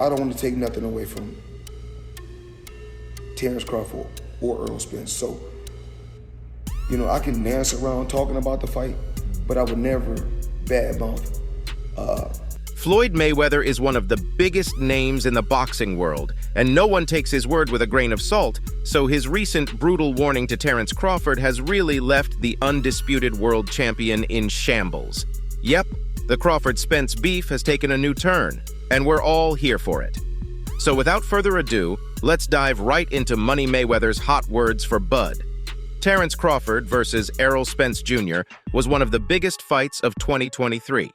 I don't want to take nothing away from Terence Crawford or Errol Spence. So, I can dance around talking about the fight, but I would never badmouth. Floyd Mayweather is one of the biggest names in the boxing world, and no one takes his word with a grain of salt, so his recent brutal warning to Terence Crawford has really left the undisputed world champion in shambles. Yep, the Crawford-Spence beef has taken a new turn, and we're all here for it. So without further ado, let's dive right into Money Mayweather's hot words for Bud. Terence Crawford versus Errol Spence Jr. was one of the biggest fights of 2023.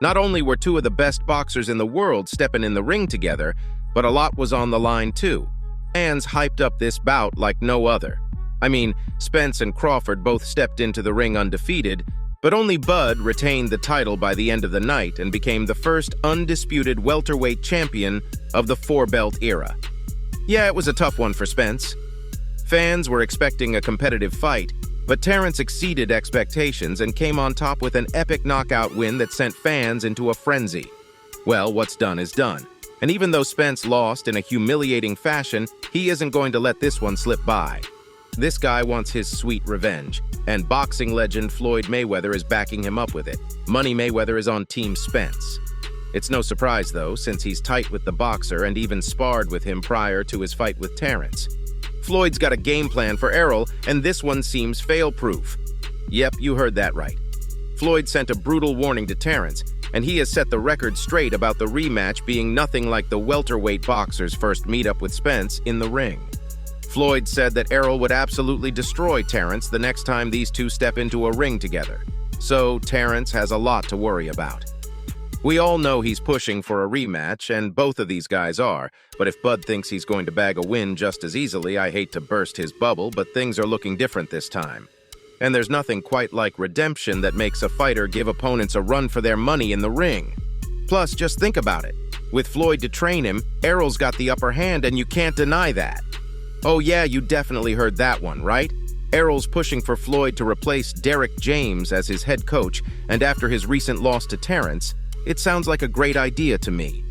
Not only were two of the best boxers in the world stepping in the ring together, but a lot was on the line too. Fans hyped up this bout like no other. I mean, Spence and Crawford both stepped into the ring undefeated, but only Bud retained the title by the end of the night and became the first undisputed welterweight champion of the four-belt era. Yeah, it was a tough one for Spence. Fans were expecting a competitive fight, but Terence exceeded expectations and came on top with an epic knockout win that sent fans into a frenzy. Well, what's done is done. And even though Spence lost in a humiliating fashion, he isn't going to let this one slip by. This guy wants his sweet revenge, and boxing legend Floyd Mayweather is backing him up with it. Money Mayweather is on Team Spence. It's no surprise, though, since he's tight with the boxer and even sparred with him prior to his fight with Terence. Floyd's got a game plan for Errol, and this one seems fail-proof. Yep, you heard that right. Floyd sent a brutal warning to Terence, and he has set the record straight about the rematch being nothing like the welterweight boxer's first meetup with Spence in the ring. Floyd said that Errol would absolutely destroy Terence the next time these two step into a ring together. So Terence has a lot to worry about. We all know he's pushing for a rematch, and both of these guys are, but if Bud thinks he's going to bag a win just as easily, I hate to burst his bubble, but things are looking different this time. And there's nothing quite like redemption that makes a fighter give opponents a run for their money in the ring. Plus, just think about it. With Floyd to train him, Errol's got the upper hand, and you can't deny that. Oh yeah, you definitely heard that one, right? Errol's pushing for Floyd to replace Derek James as his head coach, and after his recent loss to Terence, it sounds like a great idea to me.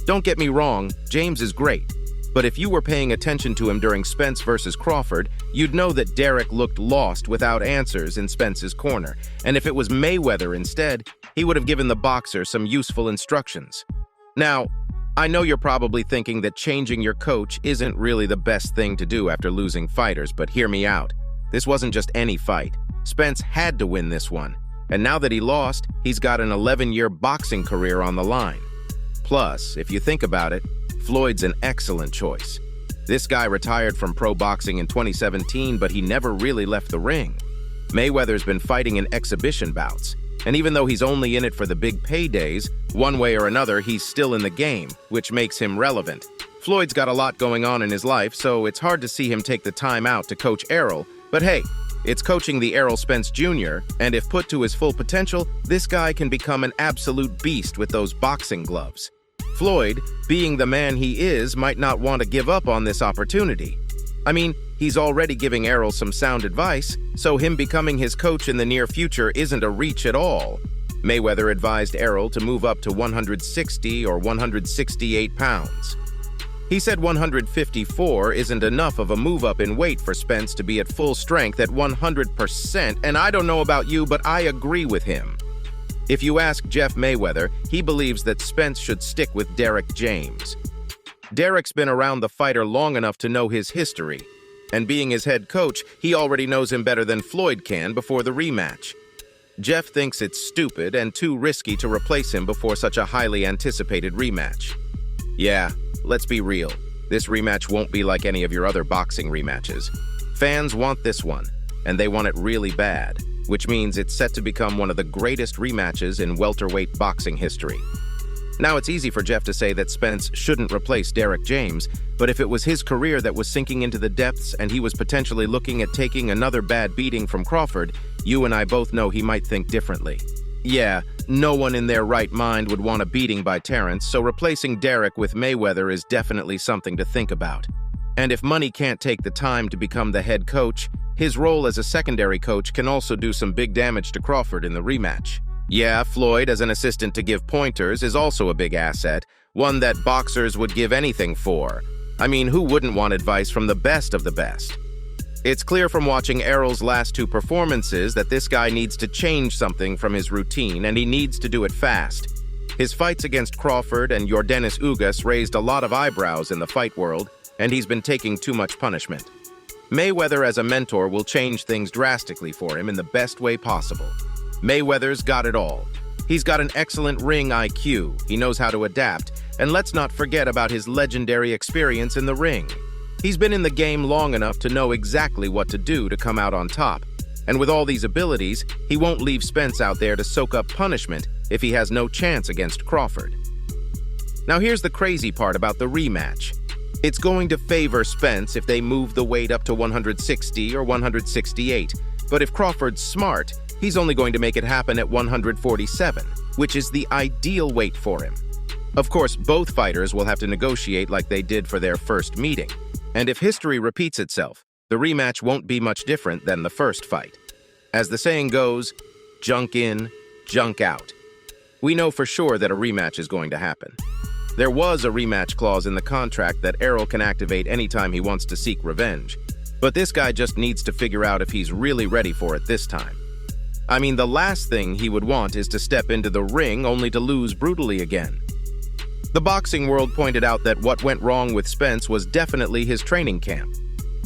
Don't get me wrong, James is great, but if you were paying attention to him during Spence versus Crawford, you'd know that Derek looked lost without answers in Spence's corner, and if it was Mayweather instead, he would have given the boxer some useful instructions. Now, I know you're probably thinking that changing your coach isn't really the best thing to do after losing fighters, but hear me out. This wasn't just any fight. Spence had to win this one. And now that he lost, he's got an 11-year boxing career on the line. Plus, if you think about it, Floyd's an excellent choice. This guy retired from pro boxing in 2017, but he never really left the ring. Mayweather's been fighting in exhibition bouts, and even though he's only in it for the big paydays, one way or another he's still in the game, which makes him relevant. Floyd's got a lot going on in his life, so it's hard to see him take the time out to coach Errol, but hey, it's coaching the Errol Spence Jr., and if put to his full potential, this guy can become an absolute beast with those boxing gloves. Floyd, being the man he is, might not want to give up on this opportunity. I mean, he's already giving Errol some sound advice, so him becoming his coach in the near future isn't a reach at all. Mayweather advised Errol to move up to 160 or 168 pounds. He said 154 isn't enough of a move up in weight for Spence to be at full strength at 100%, and I don't know about you, but I agree with him. If you ask Jeff Mayweather, he believes that Spence should stick with Derek James. Derek's been around the fighter long enough to know his history, and being his head coach, he already knows him better than Floyd can before the rematch. Jeff thinks it's stupid and too risky to replace him before such a highly anticipated rematch. Yeah, let's be real. This rematch won't be like any of your other boxing rematches. Fans want this one, and they want it really bad, which means it's set to become one of the greatest rematches in welterweight boxing history. Now, it's easy for Jeff to say that Spence shouldn't replace Derek James, but if it was his career that was sinking into the depths and he was potentially looking at taking another bad beating from Crawford, you and I both know he might think differently. Yeah, no one in their right mind would want a beating by Terence, so replacing Derek with Mayweather is definitely something to think about. And if Money can't take the time to become the head coach, his role as a secondary coach can also do some big damage to Crawford in the rematch. Yeah, Floyd, as an assistant to give pointers, is also a big asset, one that boxers would give anything for. I mean, who wouldn't want advice from the best of the best? It's clear from watching Errol's last two performances that this guy needs to change something from his routine, and he needs to do it fast. His fights against Crawford and Yordenis Ugas raised a lot of eyebrows in the fight world, and he's been taking too much punishment. Mayweather as a mentor will change things drastically for him in the best way possible. Mayweather's got it all. He's got an excellent ring IQ, he knows how to adapt, and let's not forget about his legendary experience in the ring. He's been in the game long enough to know exactly what to do to come out on top. And with all these abilities, he won't leave Spence out there to soak up punishment if he has no chance against Crawford. Now here's the crazy part about the rematch. It's going to favor Spence if they move the weight up to 160 or 168, but if Crawford's smart, he's only going to make it happen at 147, which is the ideal weight for him. Of course, both fighters will have to negotiate like they did for their first meeting. And if history repeats itself, the rematch won't be much different than the first fight. As the saying goes, junk in, junk out. We know for sure that a rematch is going to happen. There was a rematch clause in the contract that Errol can activate anytime he wants to seek revenge. But this guy just needs to figure out if he's really ready for it this time. I mean, the last thing he would want is to step into the ring only to lose brutally again. The boxing world pointed out that what went wrong with Spence was definitely his training camp.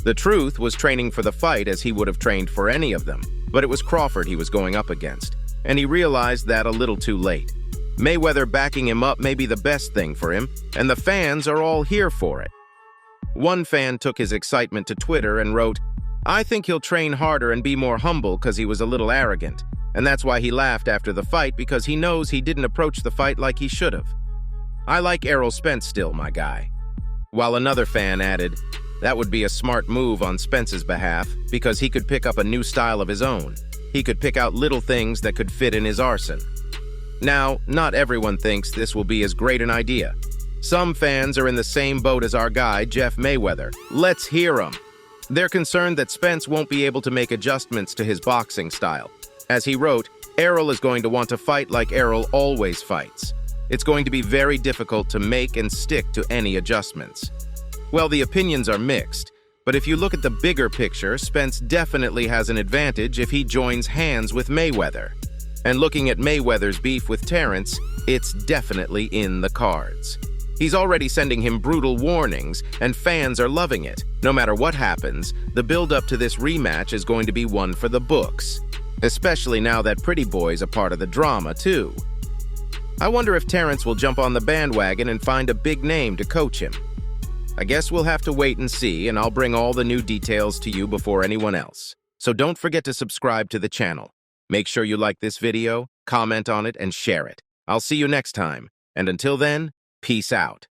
The truth was training for the fight as he would have trained for any of them, but it was Crawford he was going up against, and he realized that a little too late. Mayweather backing him up may be the best thing for him, and the fans are all here for it. One fan took his excitement to Twitter and wrote, "I think he'll train harder and be more humble because he was a little arrogant, and that's why he laughed after the fight because he knows he didn't approach the fight like he should have. I like Errol Spence still, my guy." While another fan added, "That would be a smart move on Spence's behalf because he could pick up a new style of his own. He could pick out little things that could fit in his arsenal." Now, not everyone thinks this will be as great an idea. Some fans are in the same boat as our guy, Jeff Mayweather. Let's hear them. They're concerned that Spence won't be able to make adjustments to his boxing style. As he wrote, Errol is going to want to fight like Errol always fights. It's going to be very difficult to make and stick to any adjustments. Well, the opinions are mixed, but if you look at the bigger picture, Spence definitely has an advantage if he joins hands with Mayweather. And looking at Mayweather's beef with Terence, it's definitely in the cards. He's already sending him brutal warnings, and fans are loving it. No matter what happens, the build-up to this rematch is going to be one for the books, especially now that Pretty Boy's a part of the drama, too. I wonder if Terence will jump on the bandwagon and find a big name to coach him. I guess we'll have to wait and see, and I'll bring all the new details to you before anyone else. So don't forget to subscribe to the channel. Make sure you like this video, comment on it, and share it. I'll see you next time, and until then, peace out.